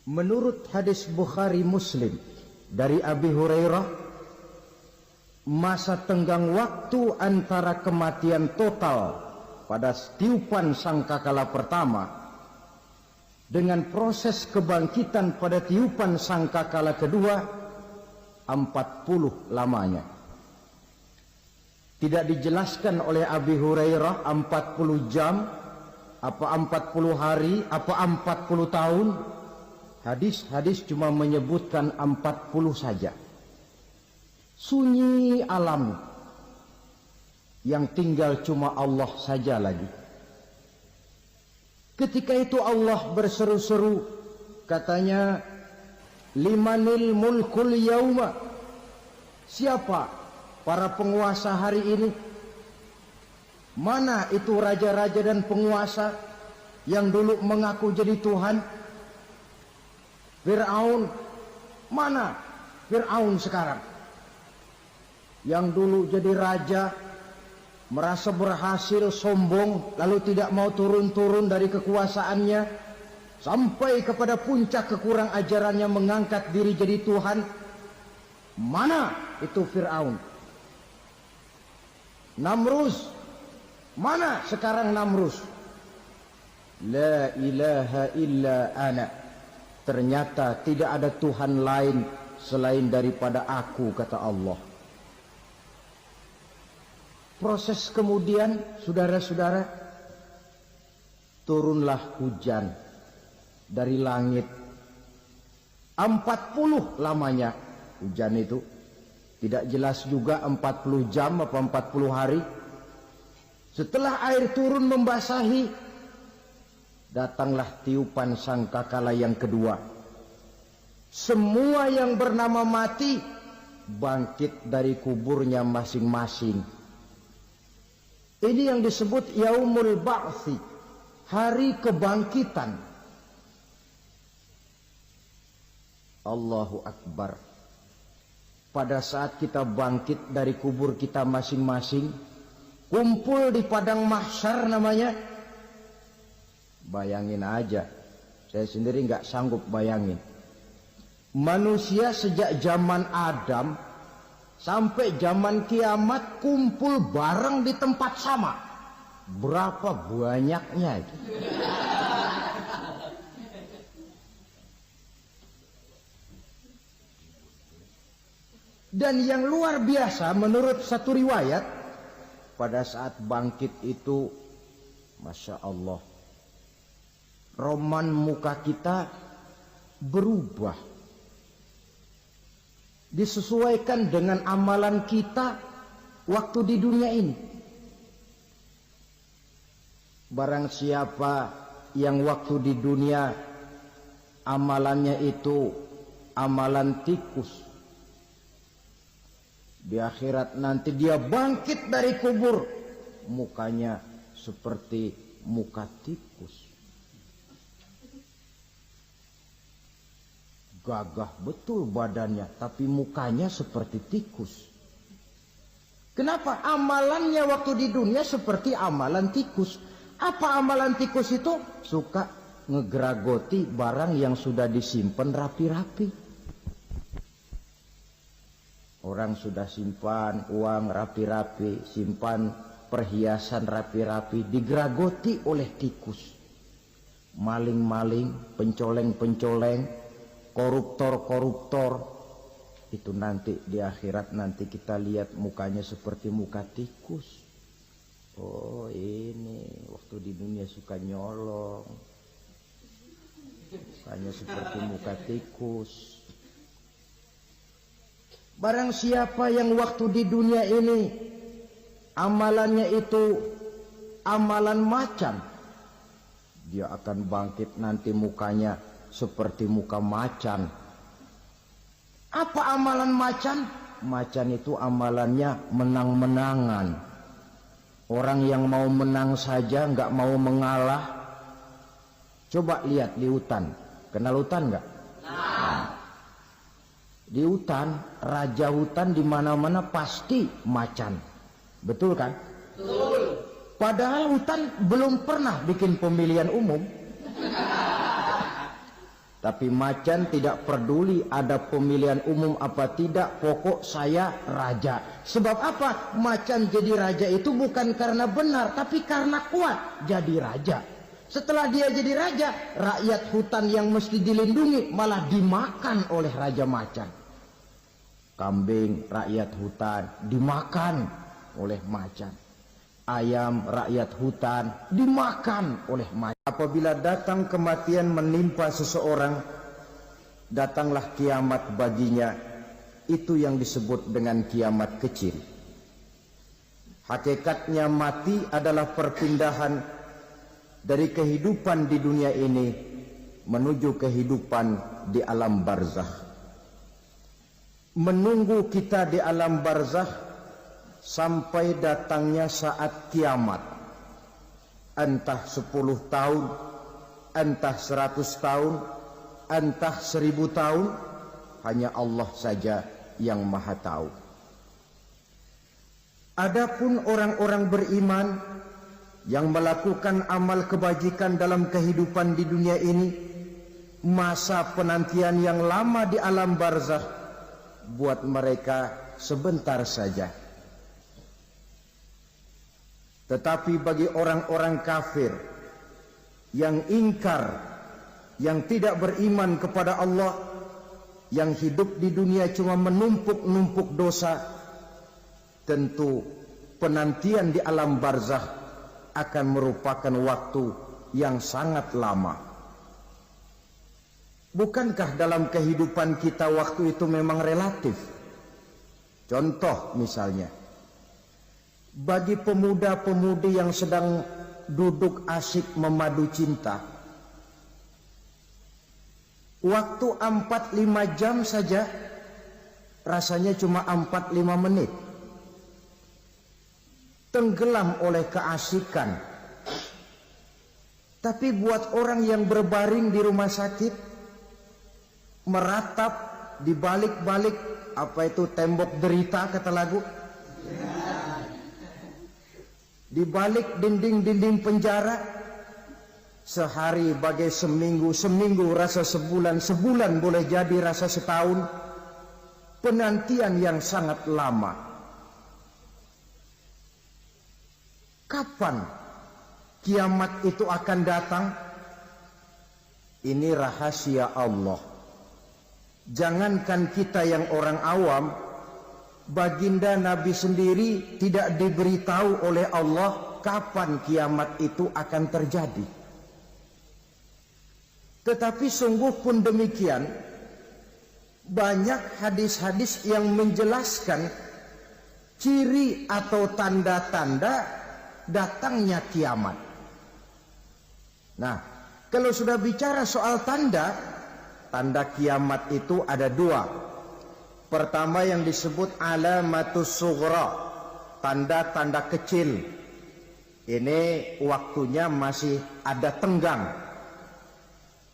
Menurut hadis Bukhari Muslim dari Abi Hurairah, masa tenggang waktu antara kematian total pada tiupan sangkakala pertama dengan proses kebangkitan pada tiupan sangkakala kedua 40 lamanya. Tidak dijelaskan oleh Abi Hurairah 40 jam, apa 40 hari, apa 40 tahun. Hadis-hadis cuma menyebutkan 40 saja. Sunyi alam, yang tinggal cuma Allah saja lagi. Ketika itu Allah berseru-seru, katanya, limanil mulkul yauma, siapa para penguasa hari ini? Mana itu raja-raja dan penguasa yang dulu mengaku jadi Tuhan? Fir'aun, mana Fir'aun sekarang? Yang dulu jadi raja, merasa berhasil, sombong, lalu tidak mau turun-turun dari kekuasaannya, sampai kepada puncak kekurang ajarannya mengangkat diri jadi Tuhan. Mana itu Fir'aun? Namrus, mana sekarang Namrus? La ilaha illa ana, ternyata tidak ada Tuhan lain selain daripada aku, kata Allah. Proses kemudian, saudara-saudara, turunlah hujan dari langit. 40 lamanya hujan itu. Tidak jelas juga 40 jam atau 40 hari. Setelah air turun membasahi, datanglah tiupan sangkakala yang kedua. Semua yang bernama mati bangkit dari kuburnya masing-masing. Ini yang disebut Yaumul Ba'thi, hari kebangkitan. Allahu Akbar. Pada saat kita bangkit dari kubur kita masing-masing, kumpul di padang mahsyar namanya. Bayangin aja, saya sendiri nggak sanggup bayangin. Manusia sejak zaman Adam sampai zaman kiamat kumpul bareng di tempat sama. Berapa banyaknya itu? Dan yang luar biasa, menurut satu riwayat, pada saat bangkit itu, Masya Allah, roman muka kita berubah, disesuaikan dengan amalan kita waktu di dunia ini. Barang siapa yang waktu di dunia amalannya itu amalan tikus, di akhirat nanti dia bangkit dari kubur, mukanya seperti muka tikus. Gagah betul badannya, tapi mukanya seperti tikus. Kenapa? Amalannya waktu di dunia seperti amalan tikus. Apa amalan tikus itu? Suka ngegeragoti barang yang sudah disimpan rapi-rapi. Orang sudah simpan uang rapi-rapi, simpan perhiasan rapi-rapi, digeragoti oleh tikus. Maling-maling, pencoleng-pencoleng, koruptor-koruptor, itu nanti di akhirat nanti kita lihat mukanya seperti muka tikus. Oh, ini waktu di dunia suka nyolong, mukanya seperti muka tikus. Barang siapa yang waktu di dunia ini amalannya itu amalan macan, dia akan bangkit nanti mukanya seperti muka macan. Apa amalan macan? Macan itu amalannya menang-menangan. Orang yang mau menang saja, nggak mau mengalah. Coba lihat di hutan. Kenal hutan nggak? Nah. Di hutan, raja hutan di mana-mana pasti macan. Betul kan? Betul. Padahal hutan belum pernah bikin pemilihan umum. Tapi macan tidak peduli ada pemilihan umum apa tidak, pokok saya raja. Sebab apa? Macan jadi raja itu bukan karena benar, tapi karena kuat jadi raja. Setelah dia jadi raja, rakyat hutan yang mesti dilindungi malah dimakan oleh raja macan. Kambing rakyat hutan dimakan oleh macan. Ayam rakyat hutan dimakan oleh macan. Apabila datang kematian menimpa seseorang, datanglah kiamat baginya. Itu yang disebut dengan kiamat kecil. Hakikatnya mati adalah perpindahan dari kehidupan di dunia ini menuju kehidupan di alam barzakh. Menunggu kita di alam barzakh sampai datangnya saat kiamat. Entah 10 tahun, entah 100 tahun, entah 1000 tahun, hanya Allah saja yang maha tahu. Adapun orang-orang beriman yang melakukan amal kebajikan dalam kehidupan di dunia ini, masa penantian yang lama di alam barzakh buat mereka sebentar saja. Tetapi bagi orang-orang kafir yang ingkar, yang tidak beriman kepada Allah, yang hidup di dunia cuma menumpuk-numpuk dosa, tentu penantian di alam barzakh akan merupakan waktu yang sangat lama. Bukankah dalam kehidupan kita waktu itu memang relatif? Contoh misalnya, bagi pemuda-pemudi yang sedang duduk asyik memadu cinta, waktu 4-5 jam saja rasanya cuma 4-5 menit. Tenggelam oleh keasikan. Tapi buat orang yang berbaring di rumah sakit, meratap di balik-balik apa itu tembok derita kata lagu, di balik dinding-dinding penjara, sehari bagai seminggu, seminggu rasa sebulan, sebulan boleh jadi rasa setahun. Penantian yang sangat lama. Kapan kiamat itu akan datang? Ini rahasia Allah. Jangankan kita yang orang awam, baginda Nabi sendiri tidak diberitahu oleh Allah kapan kiamat itu akan terjadi. Tetapi sungguh pun demikian, banyak hadis-hadis yang menjelaskan ciri atau tanda-tanda datangnya kiamat. Nah, kalau sudah bicara soal tanda, tanda kiamat itu ada 2. Pertama yang disebut alamatus sughra, tanda-tanda kecil. Ini waktunya masih ada tenggang.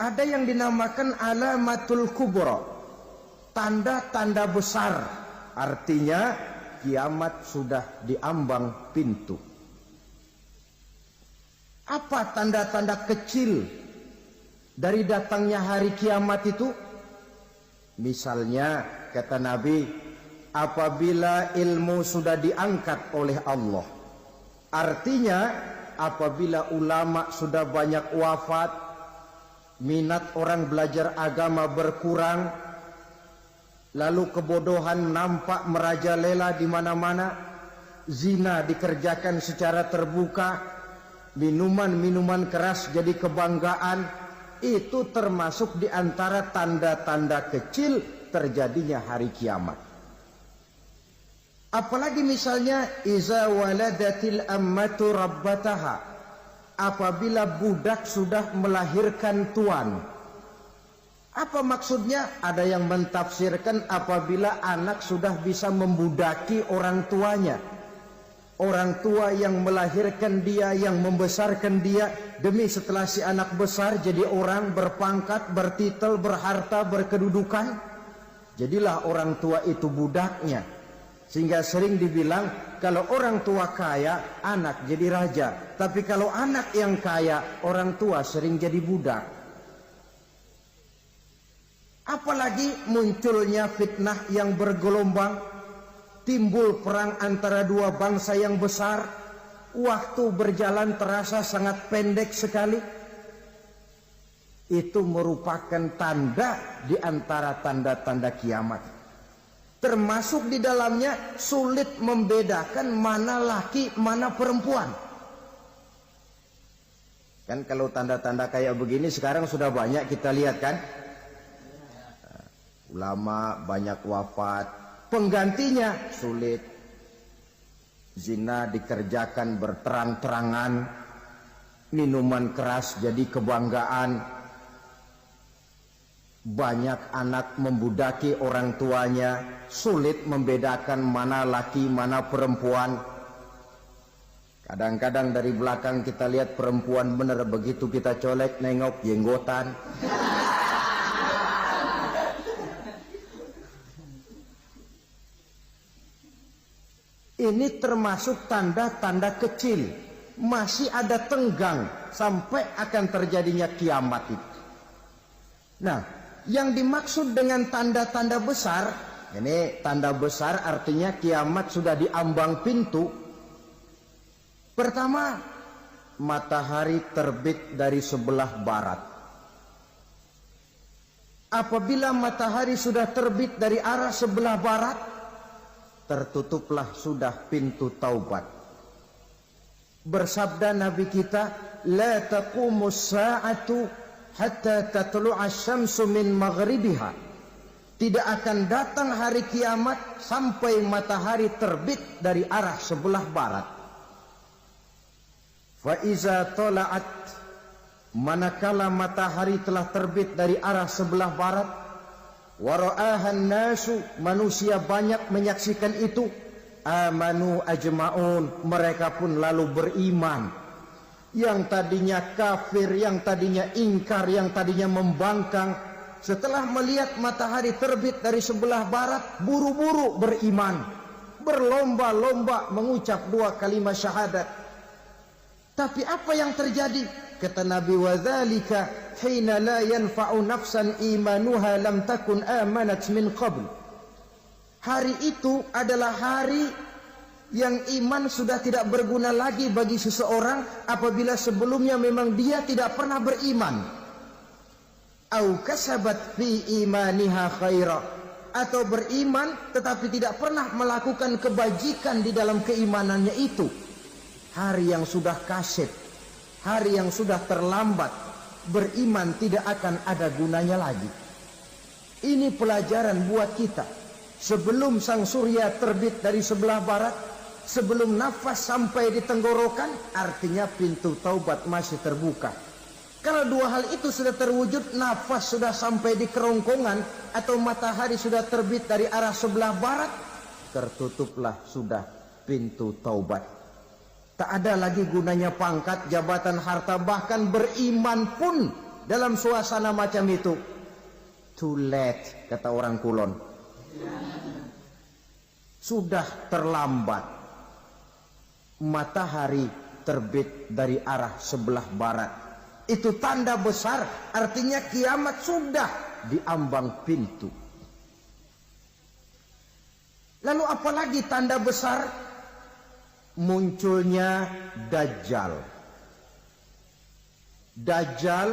Ada yang dinamakan alamatul kubra, tanda-tanda besar. Artinya kiamat sudah diambang pintu. Apa tanda-tanda kecil dari datangnya hari kiamat itu? Misalnya kata Nabi, apabila ilmu sudah diangkat oleh Allah. Artinya apabila ulama sudah banyak wafat, minat orang belajar agama berkurang, lalu kebodohan nampak merajalela di mana-mana, zina dikerjakan secara terbuka, minuman-minuman keras jadi kebanggaan, itu termasuk di antara tanda-tanda kecil terjadinya hari kiamat. Apalagi misalnya iza waladatil ammatu rabbataha, apabila budak sudah melahirkan tuan. Apa maksudnya? Ada yang mentafsirkan apabila anak sudah bisa membudaki orang tuanya. Orang tua yang melahirkan dia, yang membesarkan dia, demi setelah si anak besar jadi orang berpangkat, bertitel, berharta, berkedudukan. Jadilah orang tua itu budaknya. Sehingga sering dibilang kalau orang tua kaya, anak jadi raja. Tapi kalau anak yang kaya, orang tua sering jadi budak. Apalagi munculnya fitnah yang bergelombang, timbul perang antara dua bangsa yang besar, waktu berjalan terasa sangat pendek sekali. Itu merupakan tanda di antara tanda-tanda kiamat. Termasuk di dalamnya sulit membedakan mana laki, mana perempuan. Kan kalau tanda-tanda kayak begini sekarang sudah banyak kita lihat kan. Ulama banyak wafat, penggantinya sulit. Zina dikerjakan berterang-terangan, minuman keras jadi kebanggaan, banyak anak membudaki orang tuanya, sulit membedakan mana laki mana perempuan. Kadang-kadang dari belakang kita lihat perempuan bener, begitu kita colek nengok jenggotan. Ini termasuk tanda-tanda kecil, masih ada tenggang sampai akan terjadinya kiamat itu. Nah, yang dimaksud dengan tanda-tanda besar, ini tanda besar artinya kiamat sudah di ambang pintu. Pertama, matahari terbit dari sebelah barat. Apabila matahari sudah terbit dari arah sebelah barat, tertutuplah sudah pintu taubat. Bersabda Nabi kita, la taqumus sa'atu hatta tatlu'a syamsu min maghribiha. Tidak akan datang hari kiamat sampai matahari terbit dari arah sebelah barat. Fa iza tala'at, manakala matahari telah terbit dari arah sebelah barat, wara'ahan nasu, manusia banyak menyaksikan itu, amanu ajma'un, mereka pun lalu beriman. Yang tadinya kafir, yang tadinya ingkar, yang tadinya membangkang, setelah melihat matahari terbit dari sebelah barat, buru-buru beriman, berlomba-lomba mengucap dua kalimat syahadat. Tapi apa yang terjadi? Kata Nabi, wadzalika hina la yanfa'u nafsan imanuha lam takun amanat min qabl. Hari itu adalah hari yang iman sudah tidak berguna lagi bagi seseorang apabila sebelumnya memang dia tidak pernah beriman. Au kasabat fi imaniha khaira, atau beriman tetapi tidak pernah melakukan kebajikan di dalam keimanannya itu. Hari yang sudah kaset, hari yang sudah terlambat, beriman tidak akan ada gunanya lagi. Ini pelajaran buat kita. Sebelum sang surya terbit dari sebelah barat, sebelum nafas sampai di tenggorokan, artinya pintu taubat masih terbuka. Kalau dua hal itu sudah terwujud, nafas sudah sampai di kerongkongan atau matahari sudah terbit dari arah sebelah barat, tertutuplah sudah pintu taubat. Tak ada lagi gunanya pangkat, jabatan, harta, bahkan beriman pun dalam suasana macam itu. Too late, kata orang Kulon. Sudah terlambat. Matahari terbit dari arah sebelah barat. Itu tanda besar, artinya kiamat sudah di ambang pintu. Lalu apalagi tanda besar? Munculnya Dajjal. Dajjal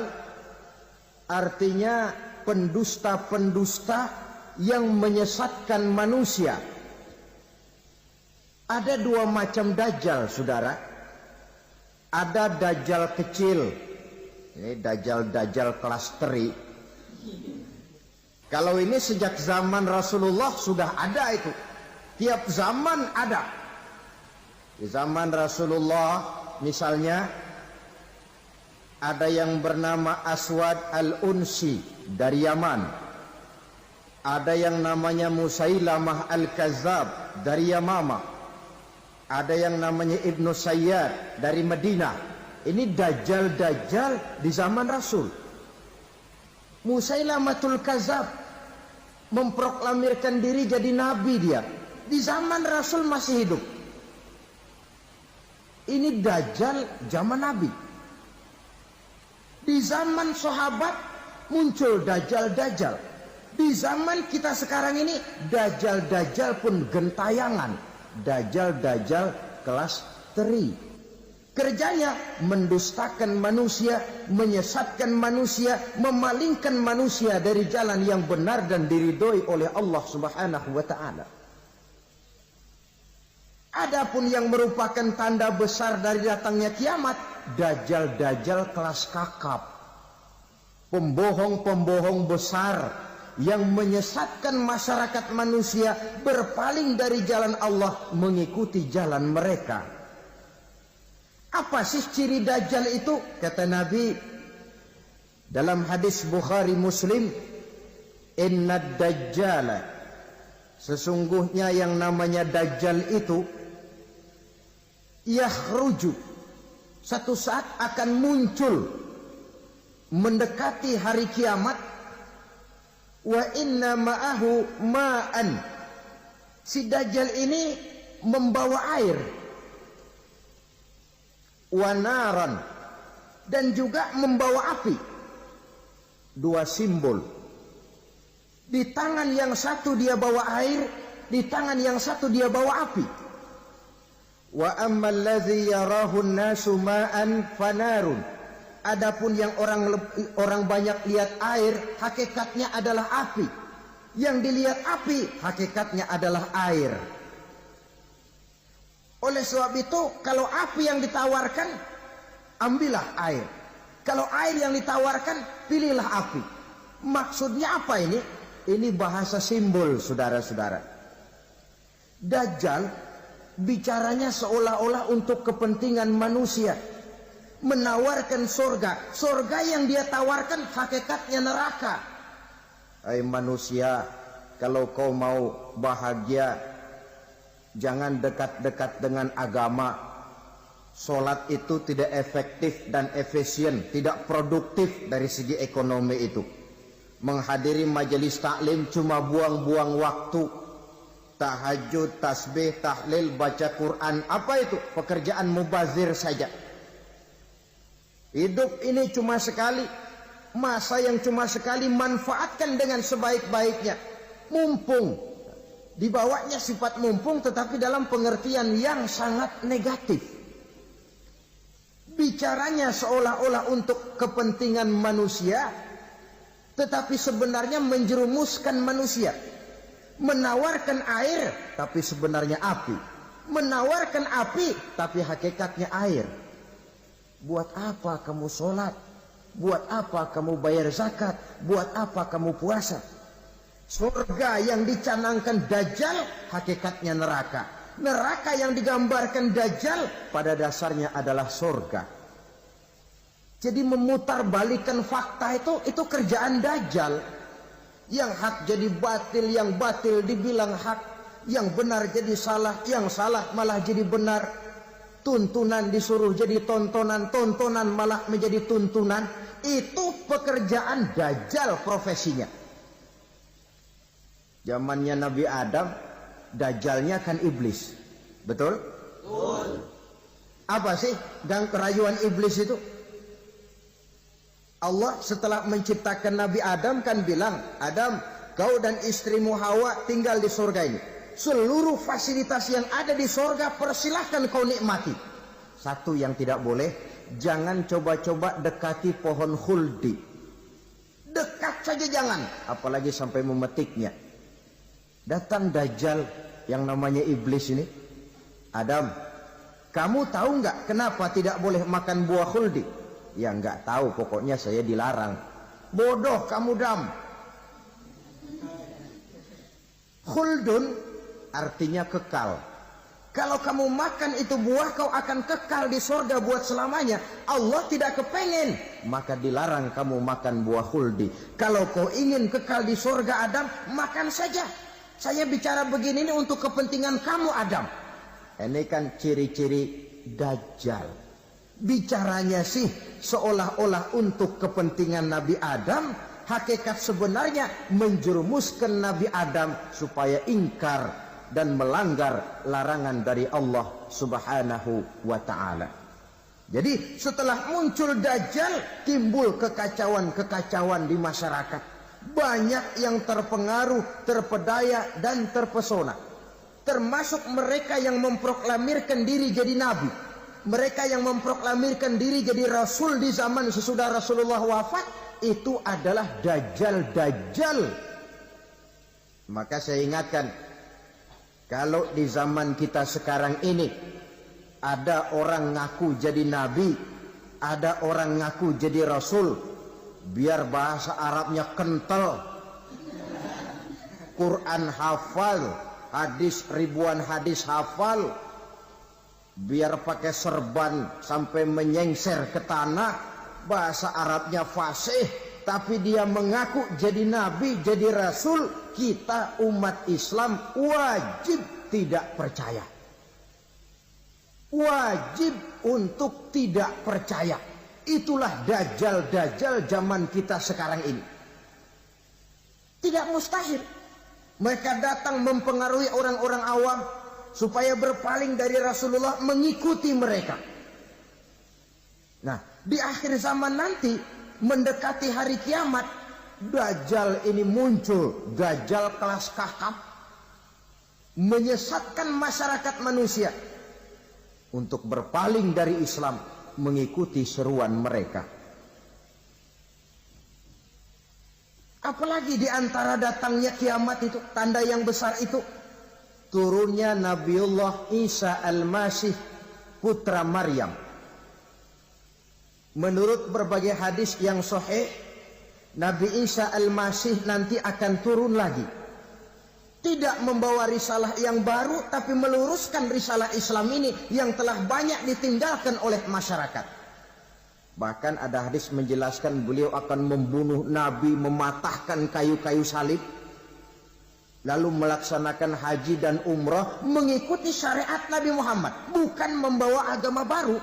artinya pendusta-pendusta yang menyesatkan manusia. Ada dua macam Dajjal, saudara. Ada Dajjal kecil. Ini Dajjal kelas teri. Kalau ini sejak zaman Rasulullah sudah ada itu. Tiap zaman ada. Di zaman Rasulullah misalnya ada yang bernama Aswad al-Unsi dari Yaman. Ada yang namanya Musailamah al-Kazzab dari Yamama. Ada yang namanya Ibnu Sayyad dari Madinah. Ini Dajjal-Dajjal di zaman Rasul. Musailamatul Kazzab memproklamirkan diri jadi nabi dia. Di zaman Rasul masih hidup. Ini Dajjal zaman Nabi. Di zaman sahabat muncul Dajjal-Dajjal. Di zaman kita sekarang ini, dajjal-dajjal pun gentayangan. Dajjal-dajjal kelas teri. Kerjanya mendustakan manusia, menyesatkan manusia, memalingkan manusia dari jalan yang benar dan diridhoi oleh Allah Subhanahu wa ta'ala. Adapun yang merupakan tanda besar dari datangnya kiamat, dajjal-dajjal kelas kakap. Pembohong-pembohong besar yang menyesatkan masyarakat manusia berpaling dari jalan Allah mengikuti jalan mereka. Apa sih ciri dajjal itu? Kata Nabi dalam hadis Bukhari Muslim, innad dajjala, sesungguhnya yang namanya dajjal itu yakhruju, satu saat akan muncul mendekati hari kiamat. Wa inna ma'ahu ma'an, si dajjal ini membawa air, wa naran, dan juga membawa api. Dua simbol. Di tangan yang satu dia bawa air, di tangan yang satu dia bawa api. Wa ammal ladzi yarahu an-nasu ma'an fanarun. Adapun yang orang banyak lihat air, hakikatnya adalah api. Yang dilihat api, hakikatnya adalah air. Oleh sebab itu, kalau api yang ditawarkan, ambillah air. Kalau air yang ditawarkan, pilihlah api. Maksudnya apa ini? Ini bahasa simbol, saudara-saudara. Dajjal bicaranya seolah-olah untuk kepentingan manusia, menawarkan surga. Surga yang dia tawarkan hakikatnya neraka. Hai manusia, kalau kau mau bahagia, jangan dekat-dekat dengan agama. Solat itu tidak efektif dan efisien, tidak produktif dari segi ekonomi itu. Menghadiri majelis taklim cuma buang-buang waktu. Tahajud, tasbih, tahlil, baca Quran, apa itu? Pekerjaan mubazir saja. Hidup ini cuma sekali, masa yang cuma sekali, manfaatkan dengan sebaik-baiknya. Mumpung, dibawanya sifat mumpung tetapi dalam pengertian yang sangat negatif. Bicaranya seolah-olah untuk kepentingan manusia, tetapi sebenarnya menjerumuskan manusia. Menawarkan air, tapi sebenarnya api. Menawarkan api, tapi hakikatnya air. Buat apa kamu sholat? Buat apa kamu bayar zakat? Buat apa kamu puasa? Surga yang dicanangkan dajjal, hakikatnya neraka. Neraka yang digambarkan dajjal, pada dasarnya adalah surga. Jadi memutarbalikkan fakta itu kerjaan dajjal. Yang hak jadi batil, yang batil dibilang hak, yang benar jadi salah, yang salah malah jadi benar. Tuntunan disuruh jadi tontonan, tontonan malah menjadi tuntunan. Itu pekerjaan dajjal profesinya. Zamannya Nabi Adam, dajjalnya kan iblis. Betul? Betul. Apa sih gang kerayuan iblis itu? Allah setelah menciptakan Nabi Adam kan bilang, Adam, kau dan istrimu Hawa tinggal di surga ini. Seluruh fasilitas yang ada di surga persilahkan kau nikmati. Satu yang tidak boleh, jangan coba-coba dekati pohon khuldi. Dekat saja jangan, apalagi sampai memetiknya. Datang dajjal yang namanya iblis ini. Adam, kamu tahu nggak kenapa tidak boleh makan buah khuldi? Ya nggak tahu, pokoknya saya dilarang. Bodoh kamu Dam. Khuldun artinya kekal. Kalau kamu makan itu buah, kau akan kekal di surga buat selamanya. Allah tidak kepengen, maka dilarang kamu makan buah khuldi. Kalau kau ingin kekal di surga Adam, makan saja. Saya bicara begini ini untuk kepentingan kamu Adam. Ini kan ciri-ciri dajjal. Bicaranya sih seolah-olah untuk kepentingan Nabi Adam, hakikat sebenarnya menjerumuskan Nabi Adam supaya ingkar dan melanggar larangan dari Allah Subhanahu wa ta'ala. Jadi setelah muncul dajjal, timbul kekacauan-kekacauan di masyarakat. banyak yang terpengaruh, terpedaya dan terpesona. Termasuk mereka yang memproklamirkan diri jadi nabi, mereka yang memproklamirkan diri jadi rasul di zaman sesudah Rasulullah wafat, itu adalah dajjal-dajjal. Maka saya ingatkan, kalau di zaman kita sekarang ini ada orang ngaku jadi nabi, ada orang ngaku jadi rasul, biar bahasa Arabnya kental, Quran hafal, hadis ribuan hadis hafal, biar pakai serban sampai menyengser ke tanah, bahasa Arabnya fasih, tapi dia mengaku jadi nabi, jadi rasul, kita umat Islam wajib tidak percaya. Wajib untuk tidak percaya. Itulah dajjal-dajjal zaman kita sekarang ini. Tidak mustahil mereka datang mempengaruhi orang-orang awam supaya berpaling dari Rasulullah, mengikuti mereka. Nah, di akhir zaman nanti, mendekati hari kiamat, dajjal ini muncul, dajjal kelas kakap, menyesatkan masyarakat manusia untuk berpaling dari Islam, mengikuti seruan mereka. Apalagi di antara datangnya kiamat itu, tanda yang besar itu, turunnya Nabiullah Isa Al-Masih, putra Maryam. Menurut berbagai hadis yang sahih, Nabi Isa Al-Masih nanti akan turun lagi. Tidak membawa risalah yang baru, tapi meluruskan risalah Islam ini yang telah banyak ditinggalkan oleh masyarakat. Bahkan ada hadis menjelaskan beliau akan membunuh Nabi, mematahkan kayu-kayu salib, lalu melaksanakan haji dan umrah mengikuti syariat Nabi Muhammad, bukan membawa agama baru.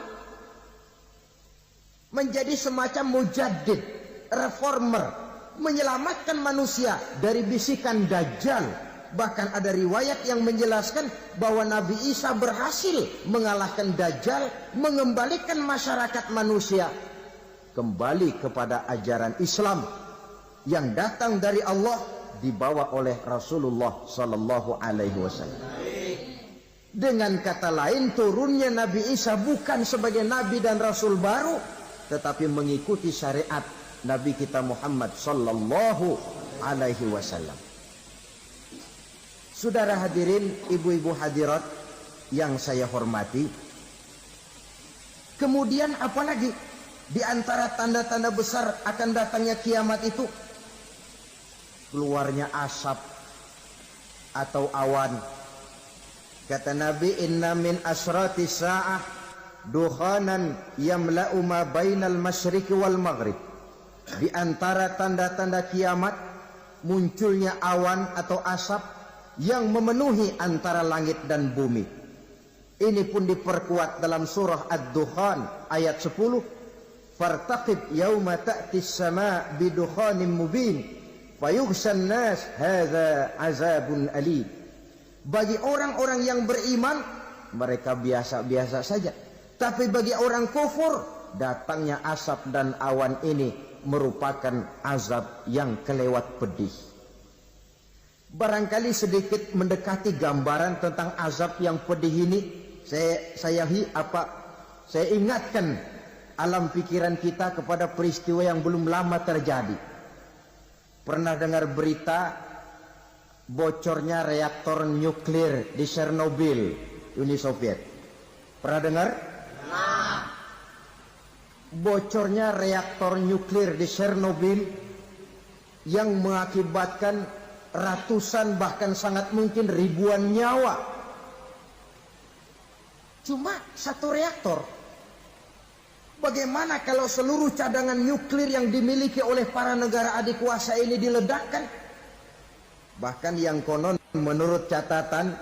Menjadi semacam mujaddid, reformer, menyelamatkan manusia dari bisikan dajjal. Bahkan ada riwayat yang menjelaskan bahwa Nabi Isa berhasil mengalahkan dajjal, mengembalikan masyarakat manusia kembali kepada ajaran Islam yang datang dari Allah, dibawa oleh Rasulullah sallallahu alaihi wasallam. Dengan kata lain, turunnya Nabi Isa bukan sebagai nabi dan rasul baru, tetapi mengikuti syariat Nabi kita Muhammad sallallahu alaihi wasallam. Saudara hadirin, ibu-ibu hadirat yang saya hormati, kemudian apalagi di antara tanda-tanda besar akan datangnya kiamat itu? Keluarnya asap atau awan. Kata Nabi, inna min asrati sa'ah dukhanan yamla'u ma bainal masyriqi wal maghrib. Di antara tanda-tanda kiamat, munculnya awan atau asap yang memenuhi antara langit dan bumi. Ini pun diperkuat dalam surah Ad-Dukhan ayat 10. Fartaqib yauma ta'tis sama' bidukhanin mubin fayughshan nas hadza azabun alim. Bagi orang-orang yang beriman, mereka biasa-biasa saja. Tapi bagi orang kufur, datangnya asap dan awan ini merupakan azab yang kelewat pedih. Barangkali sedikit mendekati gambaran tentang azab yang pedih ini, saya ingatkan alam pikiran kita kepada peristiwa yang belum lama terjadi. Pernah dengar berita bocornya reaktor nuklir di Chernobyl, Uni Soviet? Pernah dengar? Nah. Bocornya reaktor nuklir di Chernobyl yang mengakibatkan ratusan bahkan sangat mungkin ribuan nyawa. Cuma satu reaktor. Bagaimana kalau seluruh cadangan nuklir yang dimiliki oleh para negara adik kuasa ini diledakkan? Bahkan yang konon menurut catatan,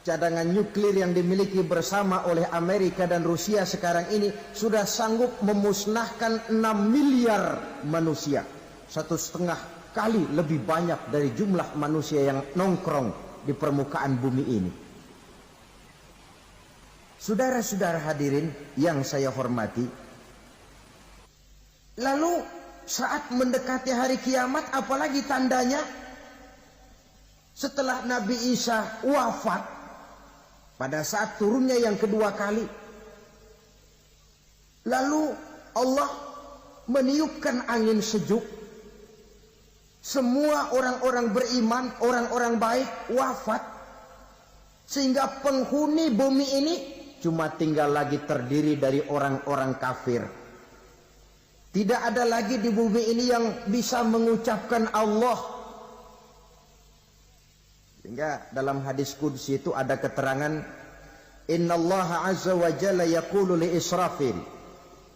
cadangan nuklir yang dimiliki bersama oleh Amerika dan Rusia sekarang ini sudah sanggup memusnahkan 6 miliar manusia. 1,5 kali lebih banyak dari jumlah manusia yang nongkrong di permukaan bumi ini. Saudara-saudara hadirin yang saya hormati, lalu saat mendekati hari kiamat, apalagi tandanya setelah Nabi Isa wafat, pada saat turunnya yang kedua kali, lalu Allah meniupkan angin sejuk, semua orang-orang beriman, orang-orang baik wafat, sehingga penghuni bumi ini cuma tinggal lagi terdiri dari orang-orang kafir. Tidak ada lagi di bumi ini yang bisa mengucapkan Allah. Sehingga dalam hadis qudsi itu ada keterangan, innallaha azza wa jalla yaqulu li Israfil.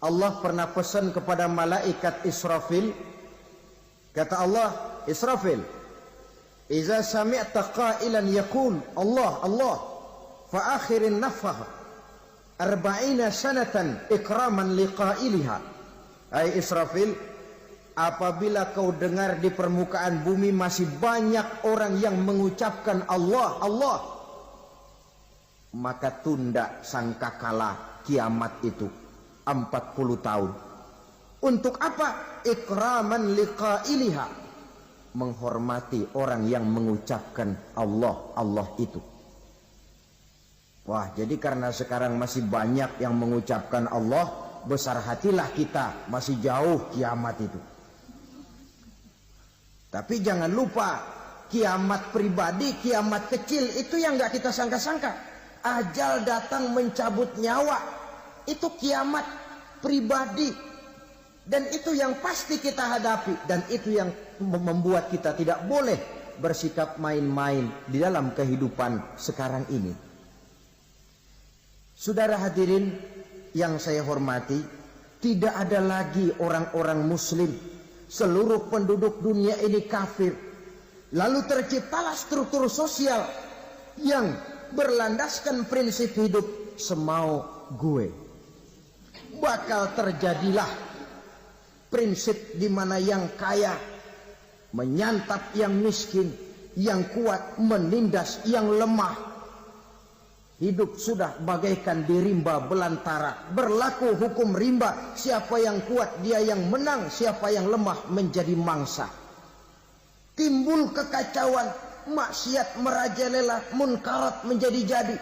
Allah pernah pesan kepada malaikat Israfil. Kata Allah, Israfil, iza sami'ta qailan yaqul Allah Allah fa akhirin nafah 40 sanatan ikraman liqailiha. Hai Israfil, apabila kau dengar di permukaan bumi masih banyak orang yang mengucapkan Allah Allah, maka tunda sangkakala kiamat itu 40 tahun. Untuk apa? Ikraman liqailiha, menghormati orang yang mengucapkan Allah Allah itu. Wah, jadi karena sekarang masih banyak yang mengucapkan Allah, besar hatilah kita, masih jauh kiamat itu. Tapi jangan lupa, kiamat pribadi, kiamat kecil itu yang gak kita sangka-sangka. Ajal datang mencabut nyawa, itu kiamat pribadi. Dan itu yang pasti kita hadapi. Dan itu yang membuat kita tidak boleh bersikap main-main di dalam kehidupan sekarang ini. Saudara hadirin yang saya hormati, tidak ada lagi orang-orang muslim. Seluruh penduduk dunia ini kafir. Lalu terciptalah struktur sosial yang berlandaskan prinsip hidup semau gue. Bakal terjadilah prinsip di mana yang kaya menyantap yang miskin, yang kuat menindas yang lemah. Hidup sudah bagaikan di rimba belantara. Berlaku hukum rimba. Siapa yang kuat dia yang menang. Siapa yang lemah menjadi mangsa. Timbul kekacauan. Maksiat merajalela. Munkarat menjadi-jadi.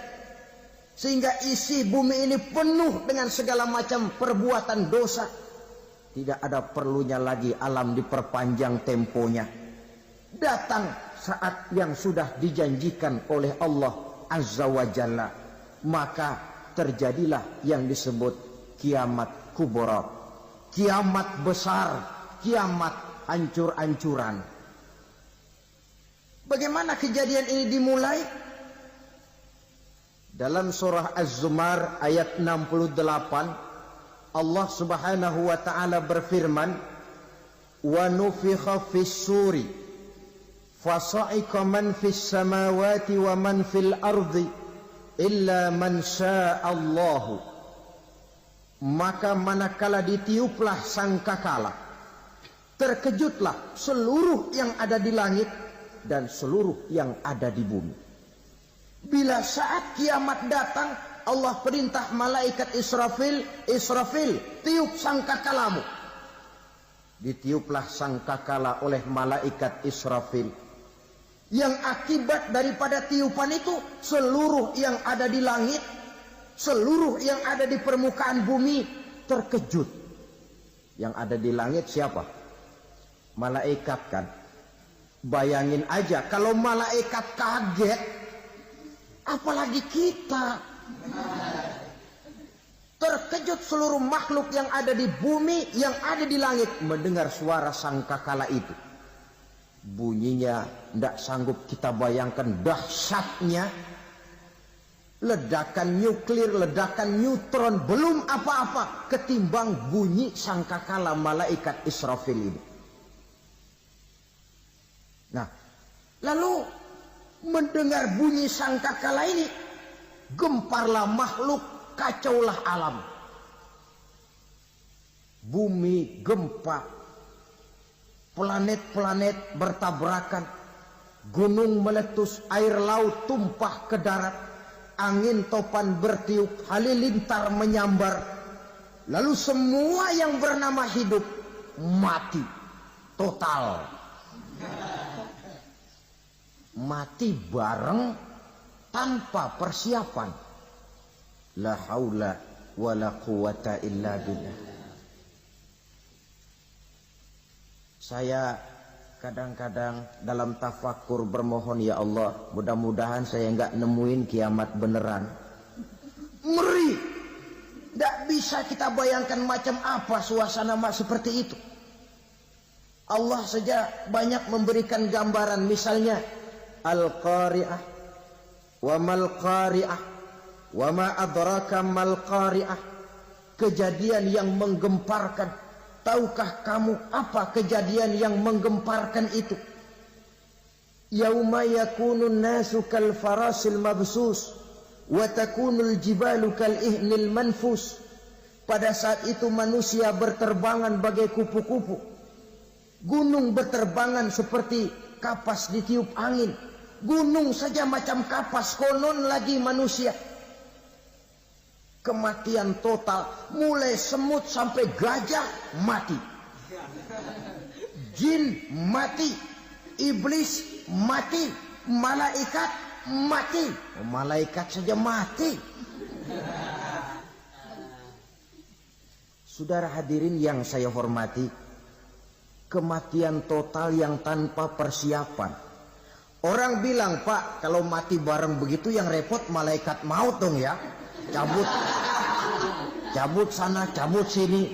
Sehingga isi bumi ini penuh dengan segala macam perbuatan dosa. Tidak ada perlunya lagi alam diperpanjang temponya. Datang saat yang sudah dijanjikan oleh Allah Azza wa Jalla, maka terjadilah yang disebut kiamat kubra, kiamat besar, kiamat hancur-hancuran. Bagaimana kejadian ini dimulai? Dalam surah Az-Zumar ayat 68, Allah Subhanahu wa taala berfirman, wa nufikha fis-suri fasa'iqa man fis samawati wa man fil ardi illa man sya'allahu. Maka manakala ditiuplah sangkakala, terkejutlah seluruh yang ada di langit dan seluruh yang ada di bumi. Bila saat kiamat datang, Allah perintah malaikat Israfil, Israfil, tiup sangkakalamu. Ditiuplah sangkakala oleh malaikat Israfil. Yang akibat daripada tiupan itu, seluruh yang ada di langit, seluruh yang ada di permukaan bumi terkejut. Yang ada di langit siapa? Malaikat kan. Bayangin aja kalau malaikat kaget, apalagi kita. Terkejut seluruh makhluk yang ada di bumi, yang ada di langit mendengar suara sangkakala itu. Bunyinya tidak sanggup kita bayangkan dahsyatnya. Ledakan nuklir, ledakan neutron, belum apa-apa ketimbang bunyi sangkakala malaikat Israfil ini. Nah, lalu mendengar bunyi sangkakala ini, gemparlah makhluk, kacaulah alam. Bumi gempa, planet-planet bertabrakan, gunung meletus, air laut tumpah ke darat, angin topan bertiup, halilintar menyambar. Lalu semua yang bernama hidup mati total. Mati bareng tanpa persiapan. La haula wala quwata illa billah. Saya kadang-kadang dalam tafakur bermohon, ya Allah, mudah-mudahan saya enggak nemuin kiamat beneran. Ngeri. Tidak bisa kita bayangkan macam apa suasana seperti itu. Allah saja banyak memberikan gambaran, misalnya Al-Qari'ah, wa mal qari'ah, wa ma adraka mal qari'ah. Kejadian yang menggemparkan. Tahukah kamu apa kejadian yang menggemparkan itu? Yauma yakunun nasu kal farasil mabsus wa takunul jibalu kal ihnil manfus. Pada saat itu manusia berterbangan bagai kupu-kupu. Gunung berterbangan seperti kapas ditiup angin. Gunung saja macam kapas, konon lagi manusia. Kematian total, mulai semut sampai gajah mati. Jin mati, iblis mati, malaikat mati. Malaikat saja mati. Saudara hadirin yang saya hormati, kematian total yang tanpa persiapan. Orang bilang, Pak, kalau mati bareng begitu yang repot malaikat maut dong ya. Cabut sana, cabut sini.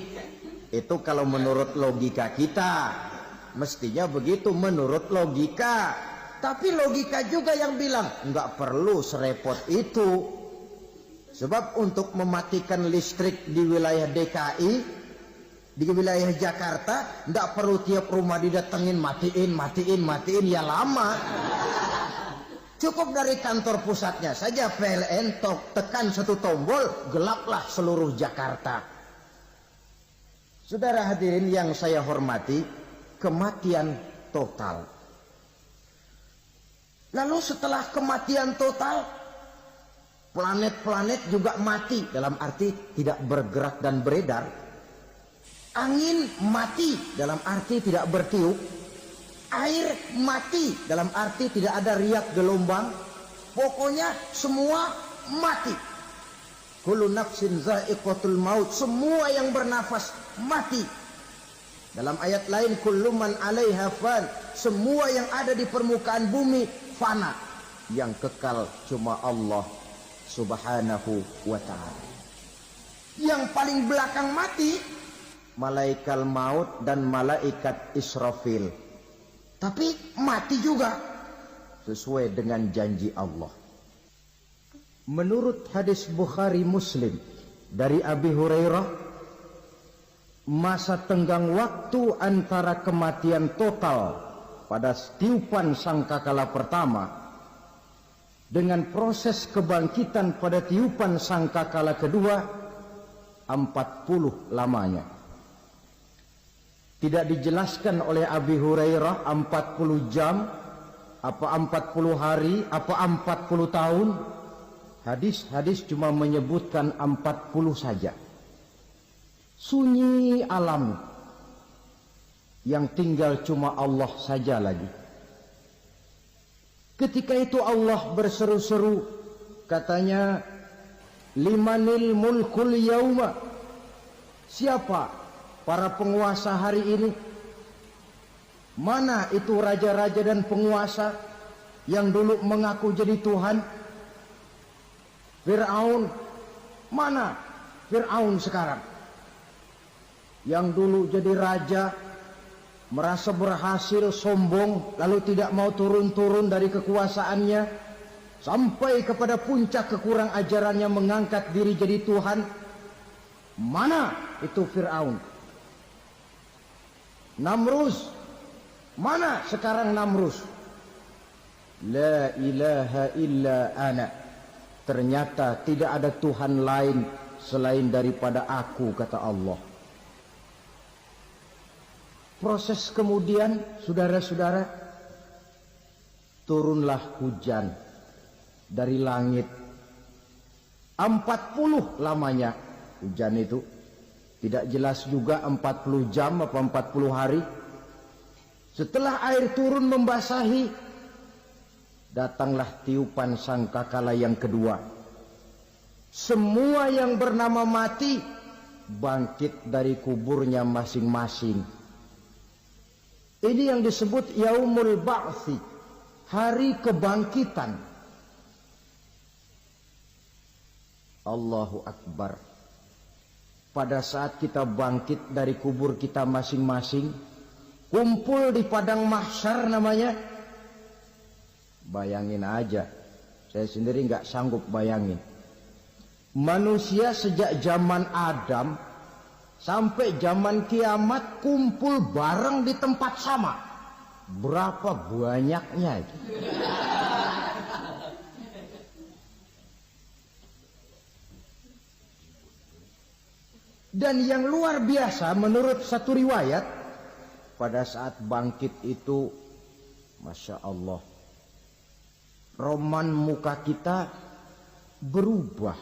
Itu kalau menurut logika kita. Mestinya begitu menurut logika. Tapi logika juga yang bilang nggak perlu serepot itu. Sebab untuk mematikan listrik di wilayah DKI, di wilayah Jakarta, nggak perlu tiap rumah didatengin matiin, ya lama. Cukup dari kantor pusatnya saja PLN tekan satu tombol, gelaplah seluruh Jakarta. Saudara hadirin yang saya hormati, kematian total. Lalu setelah kematian total, planet-planet juga mati, dalam arti tidak bergerak dan beredar. Angin mati, dalam arti tidak bertiup. Air mati, dalam arti tidak ada riak gelombang. Pokoknya semua mati. Kullu nafsin za'iqatul maut. Semua yang bernafas mati. Dalam ayat lain, kullu man 'alaiha fan. Semua yang ada di permukaan bumi fana. Yang kekal cuma Allah Subhanahu wa ta'ala. Yang paling belakang mati malaikat maut dan malaikat Israfil. Tapi mati juga sesuai dengan janji Allah. Menurut hadis Bukhari Muslim dari Abi Hurairah, masa tenggang waktu antara kematian total pada tiupan sangkakala pertama dengan proses kebangkitan pada tiupan sangkakala kedua 40 lamanya. Tidak dijelaskan oleh Abi Hurairah 40 jam, apa 40 hari, apa 40 tahun. Hadis-hadis cuma menyebutkan 40 saja. Sunyi alam, yang tinggal cuma Allah saja lagi. Ketika itu Allah berseru-seru, katanya, limanil mulkul yauma. Siapa para penguasa hari ini? Mana itu raja-raja dan penguasa yang dulu mengaku jadi Tuhan? Fir'aun. Mana Fir'aun sekarang? Yang dulu jadi raja, merasa berhasil, sombong, lalu tidak mau turun-turun dari kekuasaannya, sampai kepada puncak kekurang ajarannya mengangkat diri jadi Tuhan. Mana itu Fir'aun? Namrus. Mana sekarang Namrus? La ilaha illa ana. Ternyata tidak ada Tuhan lain selain daripada aku, kata Allah. Proses kemudian, saudara-saudara, turunlah hujan dari langit. 40 lamanya hujan itu. Tidak jelas juga 40 jam apa 40 hari. Setelah air turun membasahi, datanglah tiupan sangkakala yang kedua. Semua yang bernama mati bangkit dari kuburnya masing-masing. Ini yang disebut Yaumul Ba'thi, hari kebangkitan. Allahu Akbar. Pada saat kita bangkit dari kubur kita masing-masing, kumpul di padang mahsyar namanya. Bayangin aja, saya sendiri nggak sanggup bayangin. Manusia sejak zaman Adam sampai zaman kiamat kumpul bareng di tempat sama. Berapa banyaknya itu? Dan yang luar biasa menurut satu riwayat, pada saat bangkit itu, Masya Allah, roman muka kita berubah,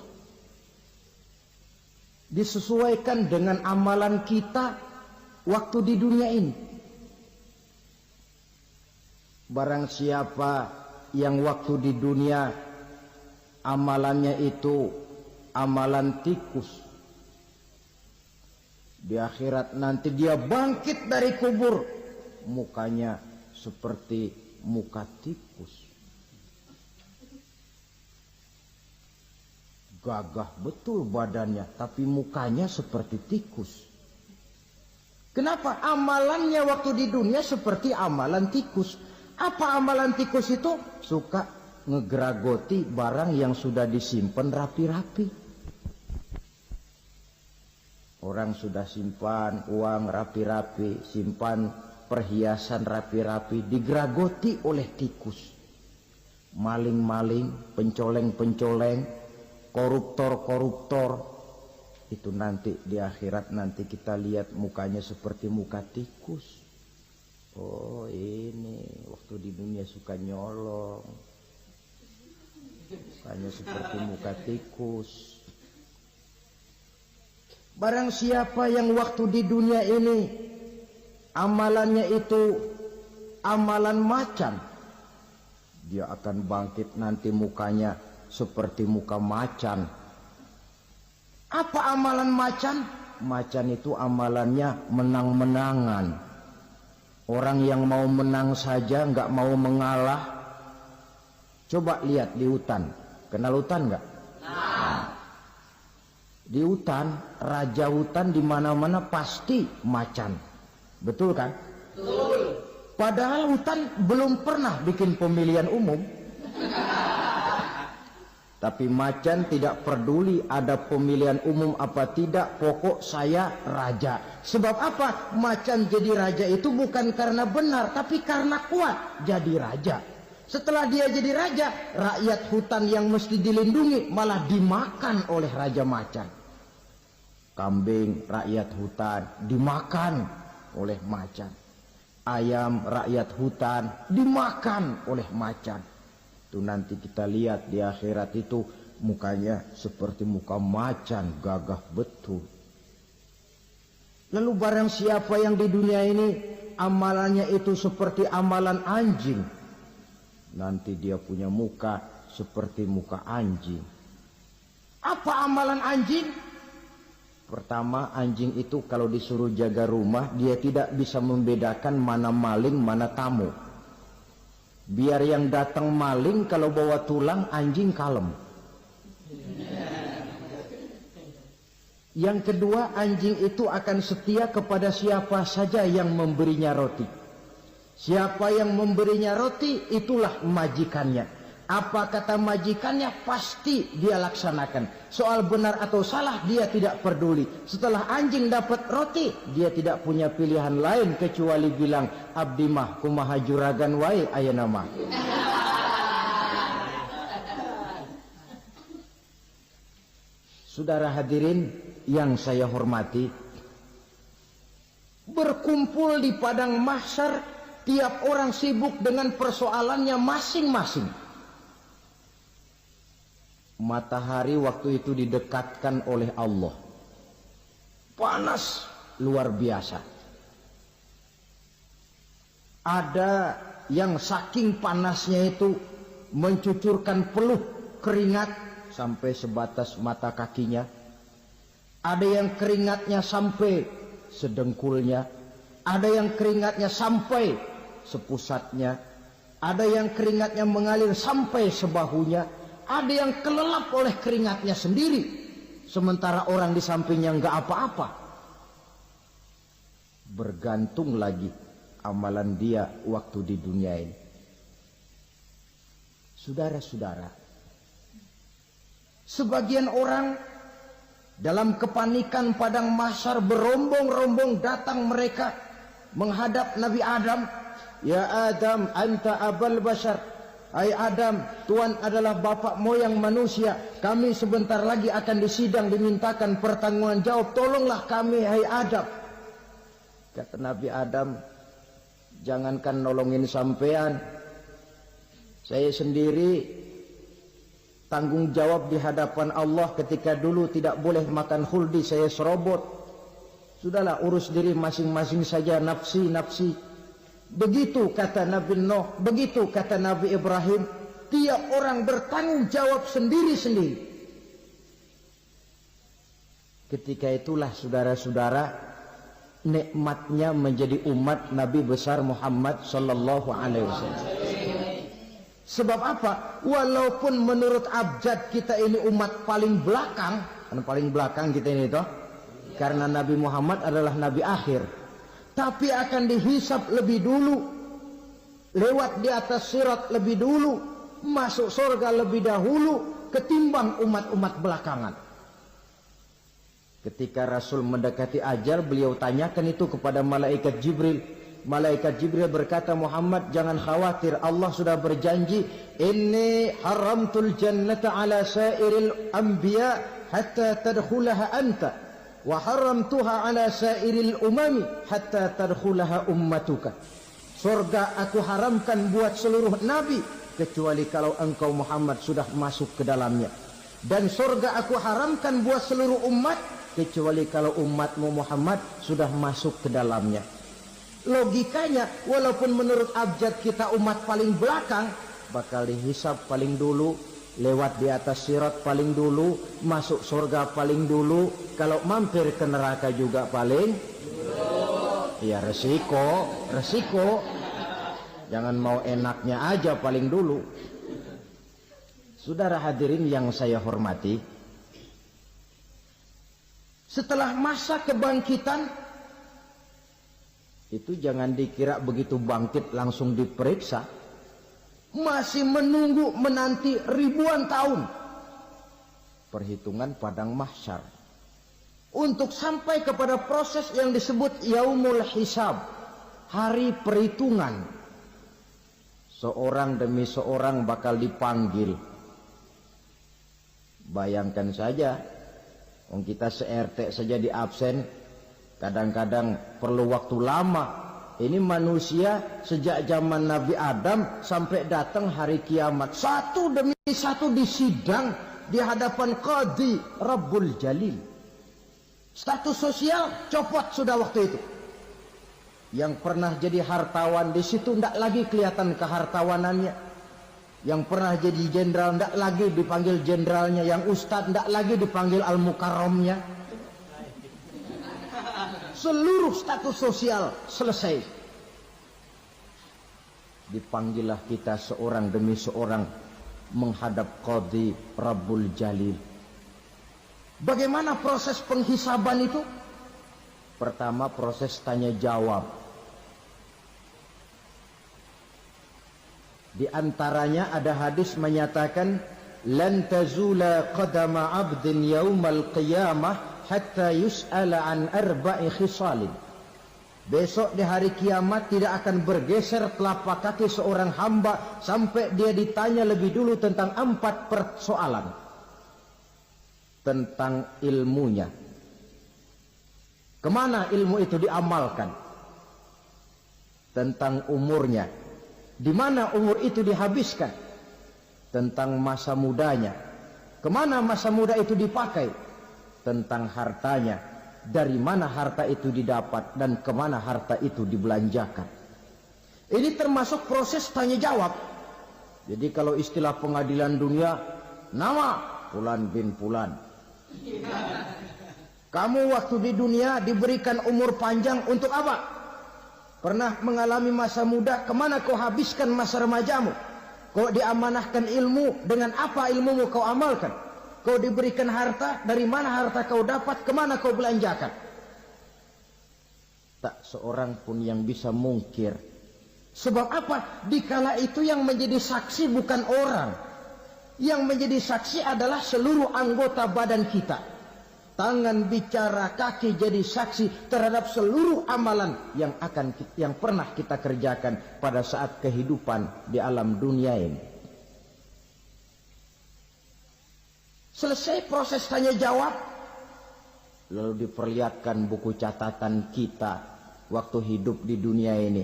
disesuaikan dengan amalan kita waktu di dunia ini. Barang siapa yang waktu di dunia amalannya itu amalan tikus, di akhirat nanti dia bangkit dari kubur, mukanya seperti muka tikus. Gagah betul badannya, tapi mukanya seperti tikus. Kenapa? Amalannya waktu di dunia seperti amalan tikus. Apa amalan tikus itu? Suka ngegeragoti barang yang sudah disimpan rapi-rapi. Orang sudah simpan uang rapi-rapi, simpan perhiasan rapi-rapi, digeragoti oleh tikus. Maling-maling, pencoleng-pencoleng, koruptor-koruptor, itu nanti di akhirat nanti kita lihat mukanya seperti muka tikus. Oh ini waktu di dunia suka nyolong, mukanya seperti muka tikus. Barang siapa yang waktu di dunia ini amalannya itu amalan macan, dia akan bangkit nanti mukanya seperti muka macan. Apa amalan macan? Macan itu amalannya menang-menangan. Orang yang mau menang saja nggak mau mengalah. Coba lihat di hutan, kenal hutan nggak? Di hutan, raja hutan di mana-mana pasti macan. Betul kan? Betul. Padahal hutan belum pernah bikin pemilihan umum. Tapi macan tidak peduli ada pemilihan umum apa tidak, pokok saya raja. Sebab apa? Macan jadi raja itu bukan karena benar, tapi karena kuat jadi raja. Setelah dia jadi raja, rakyat hutan yang mesti dilindungi malah dimakan oleh raja macan. Kambing rakyat hutan dimakan oleh macan. Ayam rakyat hutan dimakan oleh macan. Itu nanti kita lihat di akhirat itu mukanya seperti muka macan, gagah betul. Lalu barang siapa yang di dunia ini amalannya itu seperti amalan anjing, nanti dia punya muka seperti muka anjing. Apa amalan anjing? Pertama, anjing itu kalau disuruh jaga rumah, dia tidak bisa membedakan mana maling, mana tamu. Biar yang datang maling, kalau bawa tulang, anjing kalem. Yang kedua, anjing itu akan setia kepada siapa saja yang memberinya roti. Siapa yang memberinya roti, itulah majikannya. Apa kata majikannya pasti dia laksanakan. Soal benar atau salah dia tidak peduli. Setelah anjing dapat roti, dia tidak punya pilihan lain kecuali bilang, abdi mah kumaha juragan wae ayeuna mah. Saudara hadirin yang saya hormati, berkumpul di padang mahsyar, tiap orang sibuk dengan persoalannya masing-masing. Matahari waktu itu didekatkan oleh Allah. panas luar biasa. Ada yang saking panasnya itu mencucurkan peluh keringat sampai sebatas mata kakinya. Ada yang keringatnya sampai sedengkulnya. Ada yang keringatnya sampai sepusatnya. Ada yang keringatnya mengalir sampai sebahunya. Ada yang kelelap oleh keringatnya sendiri, sementara orang di sampingnya enggak apa-apa. Bergantung lagi amalan dia waktu di dunia ini. Saudara-saudara, sebagian orang dalam kepanikan padang mahsyar berombong-rombong datang mereka menghadap Nabi Adam. Ya Adam, anta abal bashar. Hai Adam, Tuhan adalah bapak moyang manusia. Kami sebentar lagi akan disidang, dimintakan pertanggungan jawab. Tolonglah kami, hai Adam. Kata Nabi Adam, jangankan nolongin sampean, saya sendiri tanggung jawab di hadapan Allah ketika dulu tidak boleh makan khuldi, saya serobot. Sudahlah, urus diri masing-masing saja, nafsi. Begitu kata Nabi Nuh, begitu kata Nabi Ibrahim. Tiap orang bertanggung jawab sendiri-sendiri. Ketika itulah saudara-saudara, nikmatnya menjadi umat Nabi besar Muhammad sallallahu alaihi wasallam. Sebab apa? Walaupun menurut abjad kita ini umat paling belakang, kan paling belakang kita ini toh, karena Nabi Muhammad adalah Nabi akhir. Tapi akan dihisap lebih dulu, lewat di atas sirat lebih dulu, masuk surga lebih dahulu ketimbang umat-umat belakangan. Ketika Rasul mendekati ajal, beliau tanyakan itu kepada malaikat Jibril. Malaikat Jibril berkata, Muhammad jangan khawatir, Allah sudah berjanji, inni haramtul jannata ala sairil anbiya hatta tadkhulaha anta. Wa haramtuha ala sairil umami hatta tadkhulaha ummatuka. Surga aku haramkan buat seluruh nabi kecuali kalau engkau Muhammad sudah masuk ke dalamnya. Dan surga aku haramkan buat seluruh umat kecuali kalau umatmu Muhammad sudah masuk ke dalamnya. Logikanya, walaupun menurut abjad kita umat paling belakang, bakal dihisab paling dulu, lewat di atas sirat paling dulu, masuk surga paling dulu, kalau mampir ke neraka juga paling dulu. Ya resiko. Jangan mau enaknya aja paling dulu. Saudara hadirin yang saya hormati, setelah masa kebangkitan itu jangan dikira begitu bangkit langsung diperiksa. Masih menunggu menanti ribuan tahun perhitungan padang mahsyar untuk sampai kepada proses yang disebut yaumul hisab, hari perhitungan. Seorang demi seorang bakal dipanggil. Bayangkan saja, kita se-RT saja di absen, kadang-kadang perlu waktu lama. Ini manusia sejak zaman Nabi Adam sampai datang hari kiamat, satu demi satu disidang di hadapan Qadhi Rabbul Jalil. Status sosial copot sudah waktu itu. Yang pernah jadi hartawan di situ tidak lagi kelihatan kehartawanannya. Yang pernah jadi jenderal tidak lagi dipanggil jenderalnya. Yang ustadz tidak lagi dipanggil al-mukarramnya. Seluruh status sosial selesai. Dipanggillah kita seorang demi seorang menghadap Qadhi Rabbul Jalil. Bagaimana proses penghisaban itu? Pertama, proses tanya jawab. Di antaranya ada hadis menyatakan, lan tazula qadama 'abdin yaumal qiyamah hatta yus'ala an arba'i khisalin. Besok di hari kiamat tidak akan bergeser telapak kaki seorang hamba sampai dia ditanya lebih dulu tentang 4 persoalan. Tentang ilmunya. Kemana ilmu itu diamalkan? Tentang umurnya. Di mana umur itu dihabiskan? Tentang masa mudanya. Kemana masa muda itu dipakai? Tentang hartanya. dari mana harta itu didapat dan kemana harta itu dibelanjakan. Ini termasuk proses tanya jawab. Jadi kalau istilah pengadilan dunia, nama Fulan bin Fulan. Kamu waktu di dunia diberikan umur panjang untuk apa? Pernah mengalami masa muda, kemana kau habiskan masa remajamu? Kau diamanahkan ilmu, dengan apa ilmumu kau amalkan? Kau diberikan harta, dari mana harta kau dapat, kemana kau belanjakan? Tak seorang pun yang bisa mungkir. Sebab apa? Dikala itu yang menjadi saksi bukan orang. Yang menjadi saksi adalah seluruh anggota badan kita. Tangan bicara, kaki jadi saksi terhadap seluruh amalan yang pernah kita kerjakan pada saat kehidupan di alam dunia ini. Selesai proses tanya jawab, lalu diperlihatkan buku catatan kita waktu hidup di dunia ini.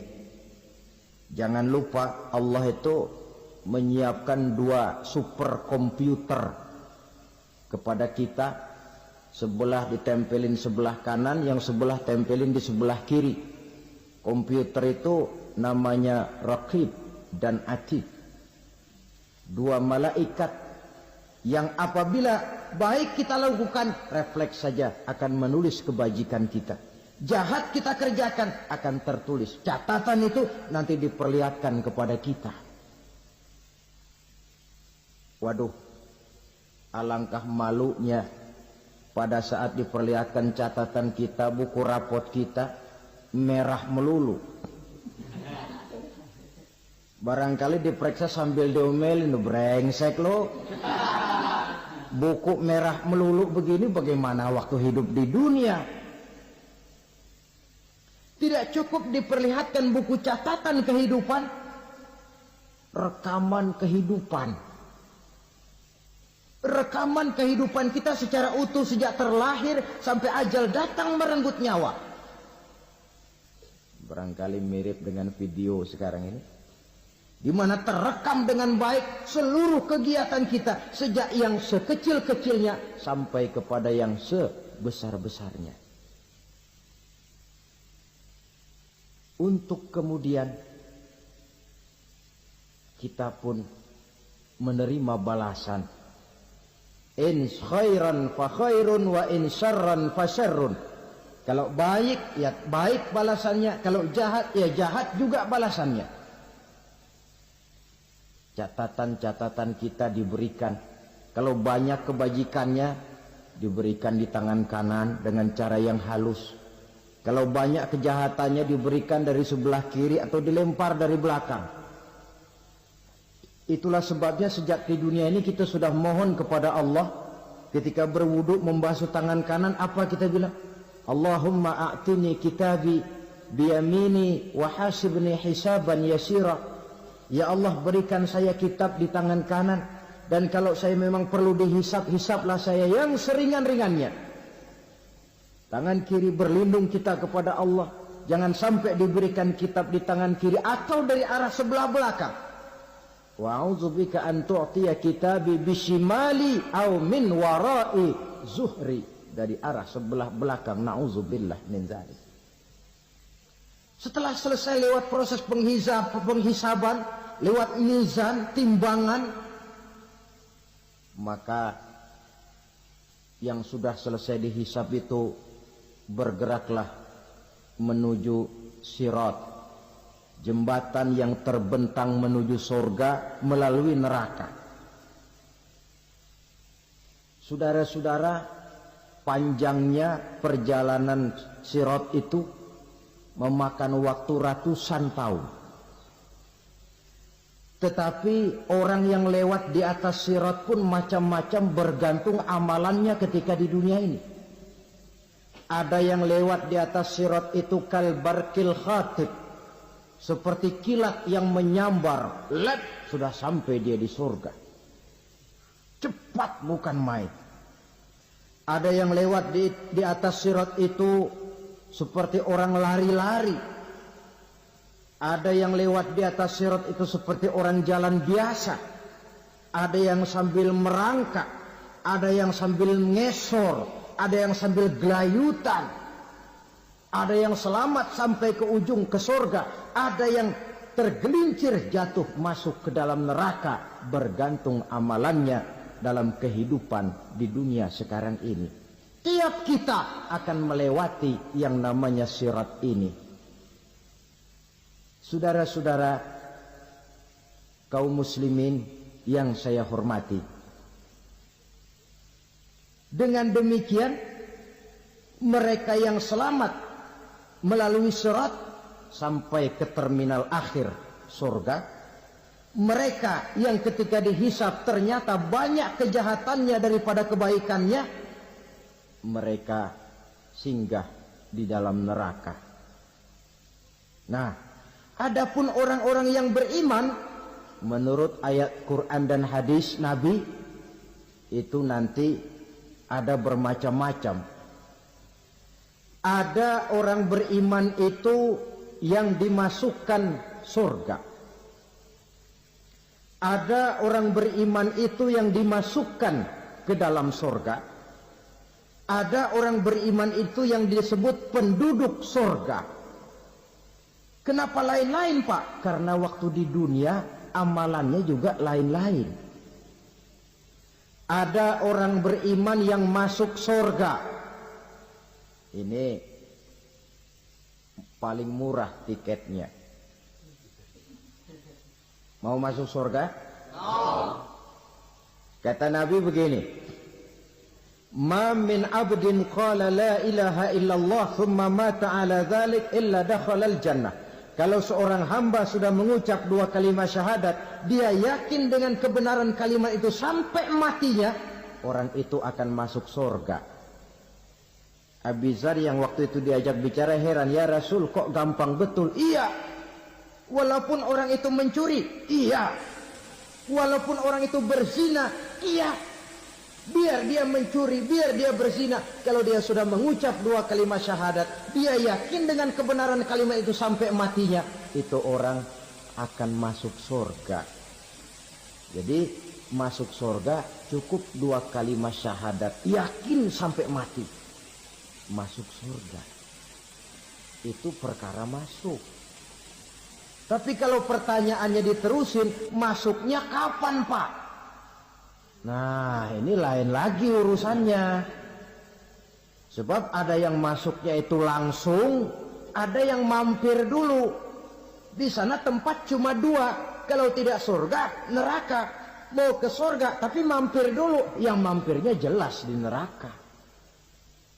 Jangan lupa Allah itu menyiapkan 2 superkomputer kepada kita. Sebelah ditempelin sebelah kanan, yang sebelah tempelin di sebelah kiri. Komputer itu namanya Raqib dan Atid. 2 malaikat yang apabila baik kita lakukan, refleks saja akan menulis kebajikan kita. Jahat kita kerjakan akan tertulis. Catatan itu nanti diperlihatkan kepada kita. Waduh, alangkah malunya pada saat diperlihatkan catatan kita, buku rapot kita merah melulu. Barangkali diperiksa sambil diomelin, brengsek lo. Buku merah melulu begini bagaimana waktu hidup di dunia? Tidak cukup diperlihatkan buku catatan kehidupan, rekaman kehidupan. Rekaman kehidupan kita secara utuh sejak terlahir sampai ajal datang merenggut nyawa. Barangkali mirip dengan video sekarang ini, di mana terekam dengan baik seluruh kegiatan kita sejak yang sekecil-kecilnya sampai kepada yang sebesar-besarnya. Untuk kemudian kita pun menerima balasan. In khairan fa khairun wa in syarran fa syarrun. Kalau baik ya baik balasannya, kalau jahat ya jahat juga balasannya. Catatan-catatan kita diberikan. Kalau banyak kebajikannya diberikan di tangan kanan dengan cara yang halus. Kalau banyak kejahatannya diberikan dari sebelah kiri atau dilempar dari belakang. Itulah sebabnya sejak di dunia ini kita sudah mohon kepada Allah. Ketika berwudu membasuh tangan kanan, apa kita bilang? Allahumma a'tini kitabi biyamini wa hasibni hisaban yasira. Ya Allah, berikan saya kitab di tangan kanan, dan kalau saya memang perlu dihisap, hisaplah saya yang seringan-ringannya. Tangan kiri berlindung kita kepada Allah. Jangan sampai diberikan kitab di tangan kiri atau dari arah sebelah belakang. Wa a'udzubika an tu'tiya kitabi bishimali aw min wara'i zuhri, dari arah sebelah belakang. Na'udzubillah min dzalik. Setelah selesai lewat proses penghisaban, lewat mizan, timbangan, maka yang sudah selesai dihisab itu bergeraklah menuju sirat, jembatan yang terbentang menuju surga melalui neraka. Saudara-saudara, panjangnya perjalanan sirat itu memakan waktu ratusan tahun. Tetapi orang yang lewat di atas sirat pun macam-macam, bergantung amalannya ketika di dunia ini. Ada yang lewat di atas sirat itu kalbarkil khatib, seperti kilat yang menyambar, lep, sudah sampai dia di surga. Cepat bukan main. Ada yang lewat di atas sirat itu seperti orang lari-lari. Ada yang lewat di atas sirat itu seperti orang jalan biasa. Ada yang sambil merangkak, ada yang sambil ngesor, ada yang sambil gelayutan, ada yang selamat sampai ke ujung ke surga, ada yang tergelincir jatuh masuk ke dalam neraka, bergantung amalannya dalam kehidupan di dunia sekarang ini. Tiap kita akan melewati yang namanya sirat ini. Saudara-saudara kaum muslimin yang saya hormati, dengan demikian mereka yang selamat melalui sirat sampai ke terminal akhir surga, mereka yang ketika dihisab ternyata banyak kejahatannya daripada kebaikannya, mereka singgah di dalam neraka. Nah, adapun orang-orang yang beriman menurut ayat Quran dan hadis Nabi itu nanti ada bermacam-macam. Ada orang beriman itu yang dimasukkan surga. Ada orang beriman itu yang dimasukkan ke dalam surga. Ada orang beriman itu yang disebut penduduk surga. Kenapa lain-lain, Pak? Karena waktu di dunia amalannya juga lain-lain. Ada orang beriman yang masuk surga. Ini paling murah tiketnya. Mau masuk surga? Kata Nabi begini, ma min abdin qala la ilaha illallah thumma mata ala dhalik illa dakhala al-jannah. Kalau seorang hamba sudah mengucap dua kalimat syahadat, dia yakin dengan kebenaran kalimat itu sampai matinya, orang itu akan masuk surga. Abi Dzar yang waktu itu diajak bicara heran, ya Rasul kok gampang betul? Iya. Walaupun orang itu mencuri, iya. Walaupun orang itu berzina, iya. Biar dia mencuri, biar dia berzina, kalau dia sudah mengucap dua kalimat syahadat, dia yakin dengan kebenaran kalimat itu sampai matinya, itu orang akan masuk surga. Jadi masuk surga cukup dua kalimat syahadat, yakin sampai mati, masuk surga. Itu perkara masuk. Tapi kalau pertanyaannya diterusin, masuknya kapan, Pak? Nah, ini lain lagi urusannya. Sebab ada yang masuknya itu langsung, ada yang mampir dulu. Di sana tempat cuma dua, kalau tidak surga, neraka. Mau ke surga tapi mampir dulu, yang mampirnya jelas di neraka.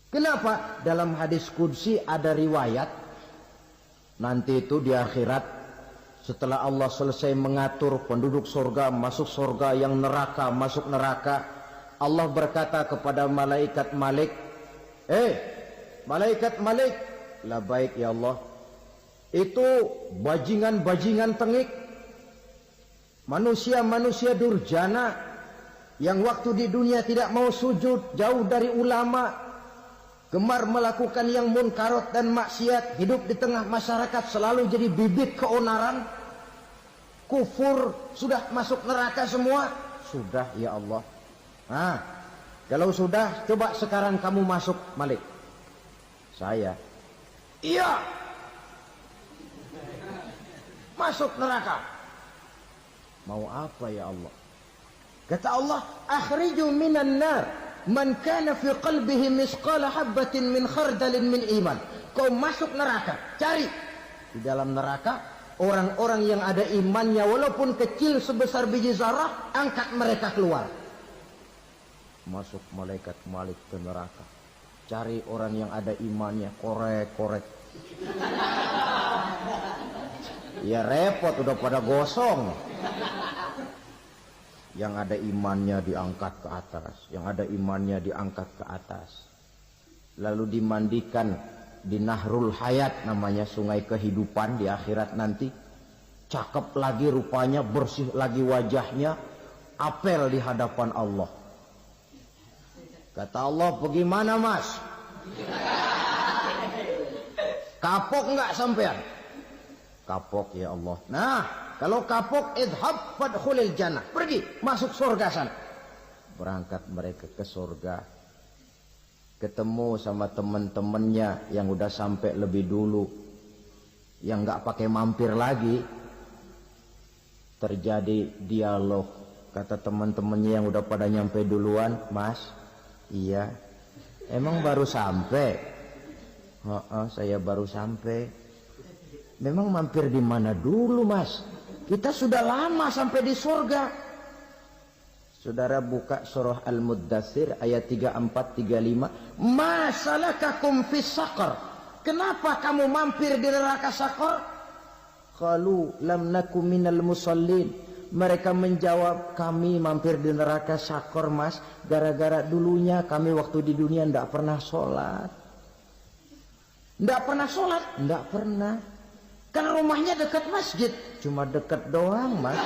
Kenapa? Dalam hadis qudsi ada riwayat, nanti itu di akhirat, setelah Allah selesai mengatur penduduk surga masuk surga, yang neraka masuk neraka, Allah berkata kepada malaikat Malik, malaikat Malik, labaik ya Allah, itu bajingan-bajingan tengik, manusia-manusia durjana yang waktu di dunia tidak mau sujud, jauh dari ulama, gemar melakukan yang munkarat dan maksiat, hidup di tengah masyarakat selalu jadi bibit keonaran, kufur, sudah masuk neraka semua. Sudah ya Allah. Nah, kalau sudah, coba sekarang kamu masuk, Malik. Saya, iya, masuk neraka. Mau apa ya Allah? Kata Allah, akhriju minan nar man kana fi qalbihi misqala habatin min khardalin min iman. Kau masuk neraka, cari di dalam neraka orang-orang yang ada imannya walaupun kecil sebesar biji zarah, angkat mereka keluar. Masuk malaikat Malik ke neraka, cari orang yang ada imannya, korek-korek. Ya repot, udah pada gosong. Yang ada imannya diangkat ke atas, yang ada imannya diangkat ke atas, lalu dimandikan di Nahrul Hayat, namanya sungai kehidupan di akhirat nanti. Cakep lagi rupanya, bersih lagi wajahnya, apel di hadapan Allah. Kata Allah, bagaimana mas? Kapok nggak sampean? Kapok ya Allah. Nah, kalau kapok, idhab fadkhulil jannah, pergi masuk surga sana. Berangkat mereka ke surga. ketemu sama temen-temennya yang udah sampai lebih dulu, yang nggak pakai mampir lagi. Terjadi dialog, kata teman-temannya yang udah pada nyampe duluan, Mas, iya, emang baru sampai? Saya baru sampai. Memang mampir di mana dulu, Mas? Kita sudah lama sampai di surga. Saudara buka surah Al-Muddatsir ayat 34-35. Ma salakakum fis saqar? Kenapa kamu mampir di neraka Saqar? Qalu lam naku minal musallin. Mereka menjawab, kami mampir di neraka Saqar, Mas, gara-gara dulunya kami waktu di dunia ndak pernah sholat. Ndak pernah sholat? Ndak pernah. Kan rumahnya dekat masjid, cuma dekat doang, Mas.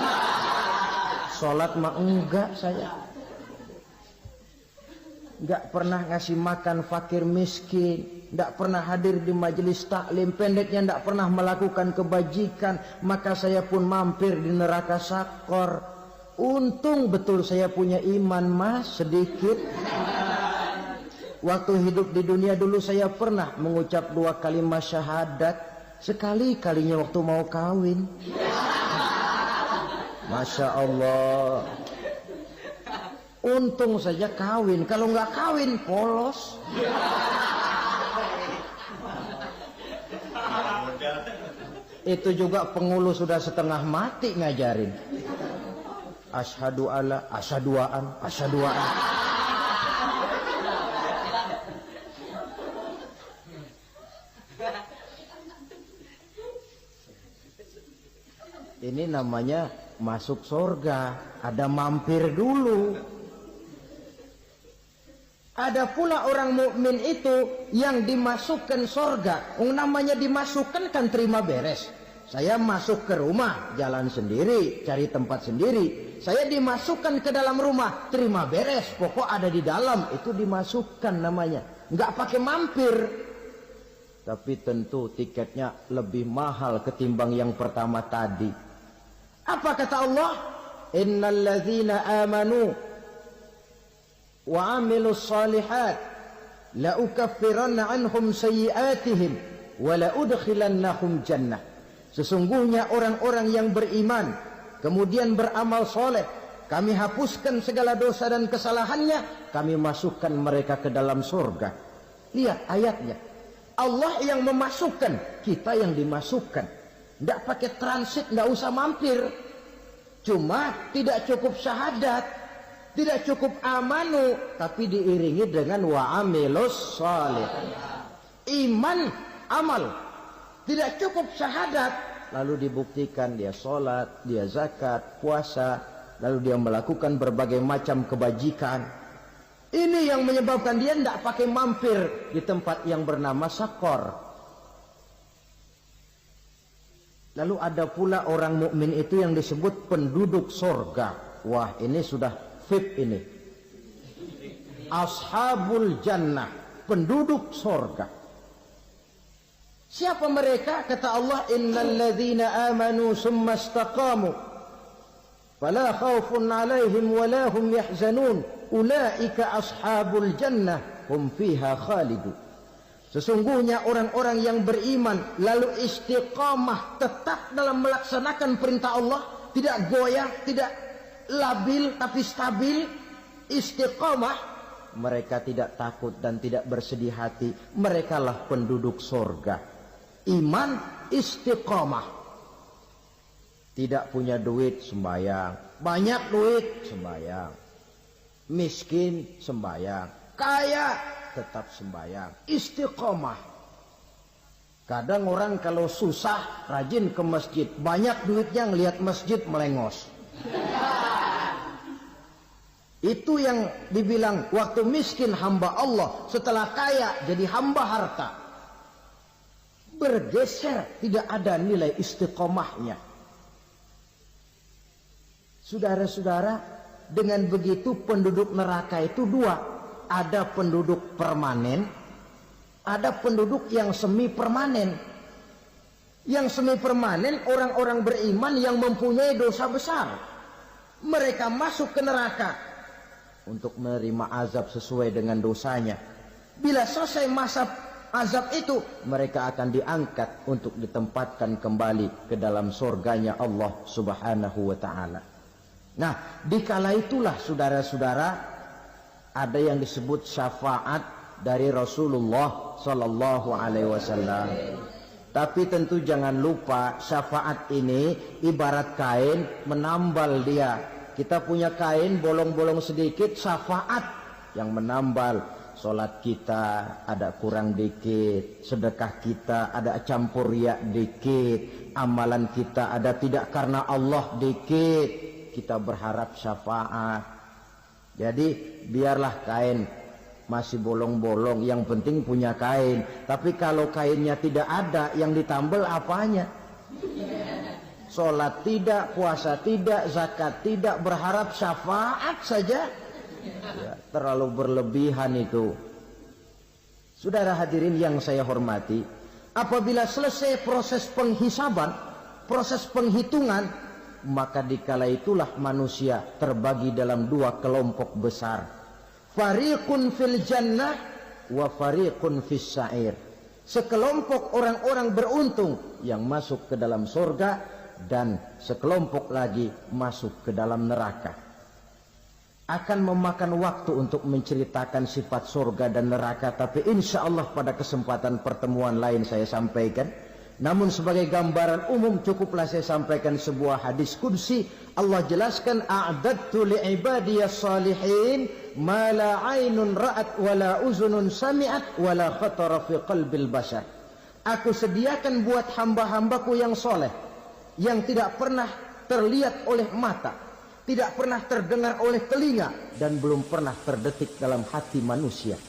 Sholat mah enggak saya. Enggak pernah ngasih makan fakir miskin, enggak pernah hadir di majelis taklim, pendeknya enggak pernah melakukan kebajikan, maka saya pun mampir di neraka Saqar. Untung betul saya punya iman, Mas, sedikit. Waktu hidup di dunia dulu saya pernah mengucap 2 kalimat syahadat, sekali-kalinya waktu mau kawin. Masya Allah. Untung saja kawin, kalau nggak kawin polos. Itu juga pengulu sudah setengah mati ngajarin. Asyhadu alla, asyaduaan, asyaduaan. Ini namanya masuk surga, ada mampir dulu. Ada pula orang mukmin itu yang dimasukkan surga. Namanya dimasukkan kan terima beres. Saya masuk ke rumah, jalan sendiri, cari tempat sendiri. Saya dimasukkan ke dalam rumah, terima beres. Pokok ada di dalam, itu dimasukkan namanya. Nggak pakai mampir. Tapi tentu tiketnya lebih mahal ketimbang yang pertama tadi. Apa kata Allah? Innal ladzina amanu wa amilus salihat la ukaffiranna anhum sayyi'atihim wa la udkhilannahum jannah. Sesungguhnya orang-orang yang beriman kemudian beramal soleh, kami hapuskan segala dosa dan kesalahannya, kami masukkan mereka ke dalam surga. Lihat ayatnya, Allah yang memasukkan, kita yang dimasukkan. Tidak pakai transit, tidak usah mampir. Cuma tidak cukup syahadat, tidak cukup amanu, tapi diiringi dengan wa'amilus salih. Iman, amal. Tidak cukup syahadat, lalu dibuktikan dia sholat, dia zakat, puasa, lalu dia melakukan berbagai macam kebajikan. Ini yang menyebabkan dia tidak pakai mampir di tempat yang bernama Saqar. Lalu ada pula orang mukmin itu yang disebut penduduk surga. Wah, ini sudah VIP ini. Ashabul jannah, penduduk surga. Siapa mereka? Kata Allah, innal ladzina amanu summa istaqamu fala khaufun 'alaihim wala hum yahzanun ulaika ashabul jannah hum fiha khalidun. Sesungguhnya orang-orang yang beriman lalu istiqamah, tetap dalam melaksanakan perintah Allah, tidak goyah, tidak labil tapi stabil, istiqamah, mereka tidak takut dan tidak bersedih hati. Merekalah penduduk surga. Iman, istiqamah. Tidak punya duit, sembahyang. Banyak duit, sembahyang. Miskin, sembahyang. Kaya, tetap sembahyang. Istiqamah. Kadang orang kalau susah rajin ke masjid, banyak duitnya ngelihat masjid melengos. Itu yang dibilang waktu miskin hamba Allah, setelah kaya jadi hamba harta. Bergeser, tidak ada nilai istiqomahnya. Saudara-saudara, dengan begitu penduduk neraka itu dua. Ada penduduk permanen, ada penduduk yang semi permanen. Yang semi permanen orang-orang beriman yang mempunyai dosa besar. Mereka masuk ke neraka untuk menerima azab sesuai dengan dosanya. Bila selesai masa azab itu, mereka akan diangkat untuk ditempatkan kembali ke dalam surganya Allah Subhanahu wa ta'ala. Nah, dikala itulah saudara-saudara, ada yang disebut syafaat dari Rasulullah sallallahu alaihi wasallam. Tapi tentu jangan lupa, syafaat ini ibarat kain menambal dia. Kita punya kain bolong-bolong sedikit, syafaat yang menambal. Solat kita ada kurang dikit, sedekah kita ada campur riak dikit, amalan kita ada tidak karena Allah dikit, kita berharap syafaat. Jadi biarlah kain masih bolong-bolong, yang penting punya kain. Tapi kalau kainnya tidak ada, yang ditambal apanya? Solat tidak, puasa tidak, zakat tidak, berharap syafaat saja. Ya, terlalu berlebihan itu. Saudara hadirin yang saya hormati, apabila selesai proses penghisaban, proses penghitungan, maka dikala itulah manusia terbagi dalam dua kelompok besar. Fariqun fil jannah wa fariqun fis sa'ir. Sekelompok orang-orang beruntung yang masuk ke dalam surga, dan sekelompok lagi masuk ke dalam neraka. Akan memakan waktu untuk menceritakan sifat surga dan neraka, tapi insya Allah pada kesempatan pertemuan lain saya sampaikan. Namun sebagai gambaran umum cukuplah saya sampaikan sebuah hadis qudsi. Allah jelaskan, a'dadtu li'ibadiyas salihin ma la aynun ra'at wa la uzunun sami'at wa la khatara fi qalbil bashar. Aku sediakan buat hamba-hambaku yang soleh, yang tidak pernah terlihat oleh mata, tidak pernah terdengar oleh telinga, dan belum pernah terdetik dalam hati manusia.